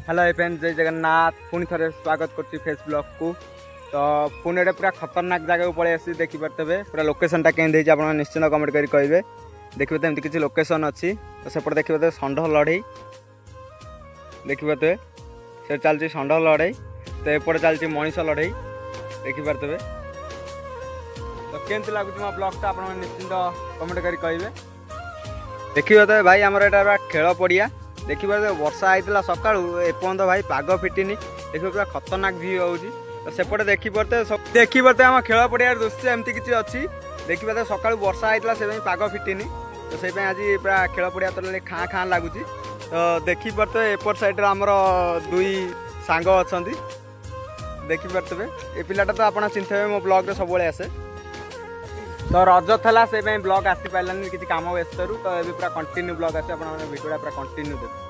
Hello friends, जय जगन्नाथ। पुणी थे स्वागत कर फेस ब्लॉग को। तो पुणे पूरा खतरनाक जगह को पलि आसी देखिपे पूरा लोकेशनटा केमती आप निश्चिंत कमेंट कर कहे। देखिए एमती किसी लोकेशन अच्छी तो सेपटे देखिए षंढ लड़ई देखिपे से चलती षंढ लड़ई तो एपटे चलती मनीष लड़ई देखिपे। तो केमती लगुच मो ब्लॉगटा आप निश्चिंत कमेंट कर कहे। देखिए तो भाई आमर यहाँ खेल पड़िया देखिए वर्षा होता सका एपर्त भाई पाग फिटिनी देखिए पूरा खतरनाक व्यू हो तो सेपटे देखिए आम खेल पड़िया दृश्य एमती किसी अच्छी देखिए सका वर्षा होता से पाग फिटिनी तो से आज पूरा खेल पड़िया तो खाँ खाँ लगुच। तो देखिए एपट साइड आमर दुई सांग अच्छा देखिपे ये पिलाटा तो आप चिंता मो ब्लॉग सब आसे। तो रज था से ब्लॉग आसी पारानी किसी कम व्यस्त तो ये पूरा कंटिन्यू ब्लॉग आसे भिडियोटा पूरा कंटिन्यू देते।